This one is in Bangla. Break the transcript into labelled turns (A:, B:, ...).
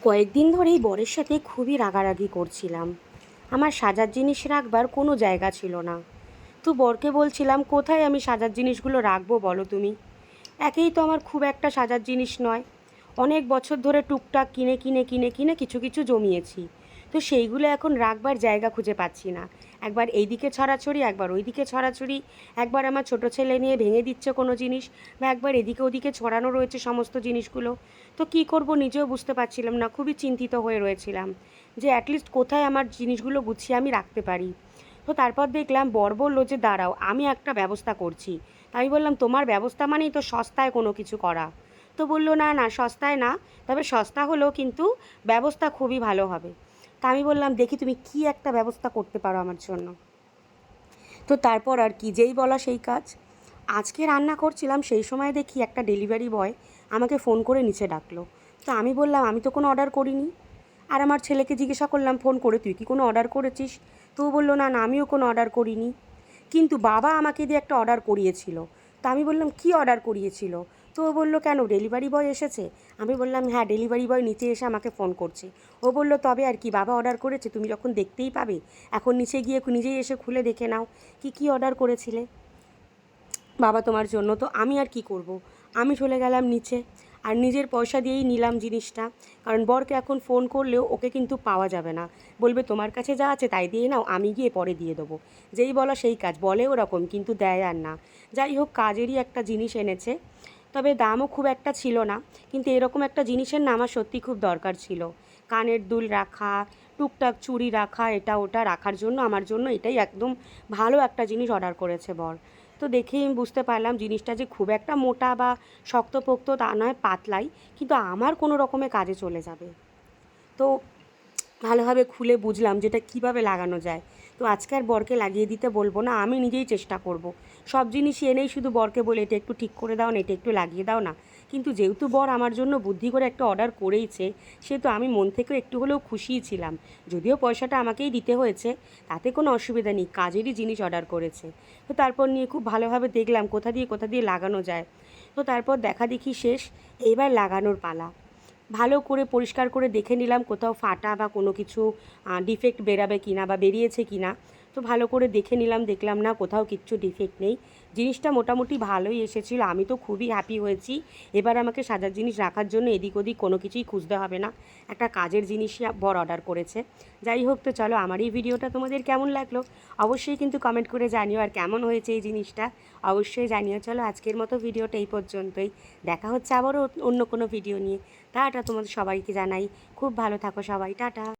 A: কয়েকদিন ধরেই বরের সাথে খুবই রাগারাগি করছিলাম। আমার সাজার জিনিস রাখবার কোনো জায়গা ছিল না। তো বরকে বলছিলাম, কোথায় আমি সাজার জিনিসগুলো রাখবো বলো তুমি। একেই তো আমার খুব একটা সাজার জিনিস নয়, অনেক বছর ধরে টুকটাক কিনে কিনে কিনে কিনে কিছু কিছু জমিয়েছি। তো সেইগুলো এখন রাখবার জায়গা খুঁজে পাচ্ছি না। একবার এইদিকে ছড়াছড়ি, একবার ওইদিকে ছড়াছড়ি, একবার আমার ছোটো ছেলে নিয়ে ভেঙে দিচ্ছে কোনো জিনিস, বা একবার এদিকে ওদিকে ছড়ানো রয়েছে সমস্ত জিনিসগুলো। তো কী করব নিজেও বুঝতে পারছিলাম না, খুবই চিন্তিত হয়ে রয়েছিলাম যে অ্যাটলিস্ট কোথায় আমার জিনিসগুলো গুছিয়ে আমি রাখতে পারি। তো তারপর দেখলাম বর বলল যে দাঁড়াও, আমি একটা ব্যবস্থা করছি। আমি বললাম, তোমার ব্যবস্থা মানেই তো সস্তায় কোনো কিছু করা। তো বললো, না না সস্তায় না, তবে সস্তা হলেও কিন্তু ব্যবস্থা খুবই ভালো হবে। তা আমি বললাম, দেখি তুমি কি একটা ব্যবস্থা করতে পারো আমার জন্য। তো তারপর আর কি, যেই বলা সেই কাজ। আজকে রান্না করছিলাম, সেই সময় দেখি একটা ডেলিভারি বয় আমাকে ফোন করে নিচে ডাকলো। তো আমি বললাম, আমি তো কোনো অর্ডার করিনি। আর আমার ছেলেকে জিজ্ঞাসা করলাম ফোন করে, তুই কি কোনো অর্ডার করেছিস? তো ও বললো, না না আমিও কোনো অর্ডার করিনি, কিন্তু বাবা আমাকে দিয়ে একটা অর্ডার করিয়েছিল। তা আমি বললাম, কী অর্ডার করিয়েছিল? তো ও বললো, কেন ডেলিভারি বয় এসেছে? আমি বললাম, হ্যাঁ ডেলিভারি বয় নিচে এসে আমাকে ফোন করছে। ও বললো, তবে আর কি, বাবা অর্ডার করেছে, তুমি যখন দেখতেই পাবে, এখন নিচে গিয়ে নিজেই এসে খুলে দেখে নাও কি কী অর্ডার করেছিলে বাবা তোমার জন্য। তো আমি আর কি করব, আমি চলে গেলাম নিচে, আর নিজের পয়সা দিয়েই নিলাম জিনিসটা। কারণ বরকে এখন ফোন করলেও ওকে কিন্তু পাওয়া যাবে না, বলবে তোমার কাছে যা আছে তাই দিয়ে নাও, আমি গিয়ে পরে দিয়ে দেবো। যেই বলা সেই কাজ, বলে ওরকম কিন্তু দেয় আর না। যাই হোক, কাজেরই একটা জিনিস এনেছে, তবে দামও খুব একটা ছিল না। কিন্তু এরকম একটা জিনিসের না আমার সত্যি খুব দরকার ছিল। কানের দুল রাখা, টুকটাক চুড়ি রাখা, এটা ওটা রাখার জন্য আমার জন্য এটাই একদম ভালো একটা জিনিস অর্ডার করেছে বর। তো দেখেই আমি বুঝতে পারলাম জিনিসটা যে খুব একটা মোটা বা শক্তপোক্ত তা নয়, পাতলাই, কিন্তু আমার কোনো রকমে কাজে চলে যাবে। তো ভালোভাবে খুলে বুঝলাম যেটা কিভাবে লাগানো যায়। তো আজকে আর বরকে লাগিয়ে দিতে বলবো না, আমি নিজেই চেষ্টা করব। সব জিনিসই এনেই শুধু বরকে বলে, এটা একটু ঠিক করে দাও না, এটা একটু লাগিয়ে দাও না। কিন্তু যেহেতু বর আমার জন্য বুদ্ধি করে একটা অর্ডার করেইছে, সেহেতু আমি মন থেকেও একটু হলেও খুশিই ছিলাম। যদিও পয়সাটা আমাকেই দিতে হয়েছে, তাতে কোনো অসুবিধা নেই, কাজেরই জিনিস অর্ডার করেছে। তো তারপর নিয়ে খুব ভালোভাবে দেখলাম কোথা দিয়ে লাগানো যায়। তো তারপর দেখা দেখি শেষ, এইবার লাগানোর পালা। ভালো করে পরিষ্কার করে দেখে নিলাম কোথাও ফাটা বা কোনো কিছু ডিফেক্ট বেরাবে কি না বা বেরিয়েছে কি না। তো ভালো করে দেখে নিলাম, দেখলাম না কোথাও কিচ্ছু ডিফেক্ট নেই। জিনিসটা মোটামুটি ভালোই এসেছিলো, আমি তো খুবই হ্যাপি হয়েছি। এবার আমাকে সাজার জিনিস রাখার জন্য এদিক ওদিক কোনো কিছুই খুঁজতে হবে না, একটা কাজের জিনিসই বর অর্ডার করেছে। যাই হোক, তো চলো, আমার এই ভিডিওটা তোমাদের কেমন লাগলো অবশ্যই কিন্তু কমেন্ট করে জানিও, আর কেমন হয়েছে এই জিনিসটা অবশ্যই জানিও। চলো, আজকের মতো ভিডিওটা এই পর্যন্তই। দেখা হচ্ছে আবারও অন্য কোনো ভিডিও নিয়ে। টাটা, তোমাদের সবাইকে জানাই খুব ভালো থাকো সবাই, টাটা।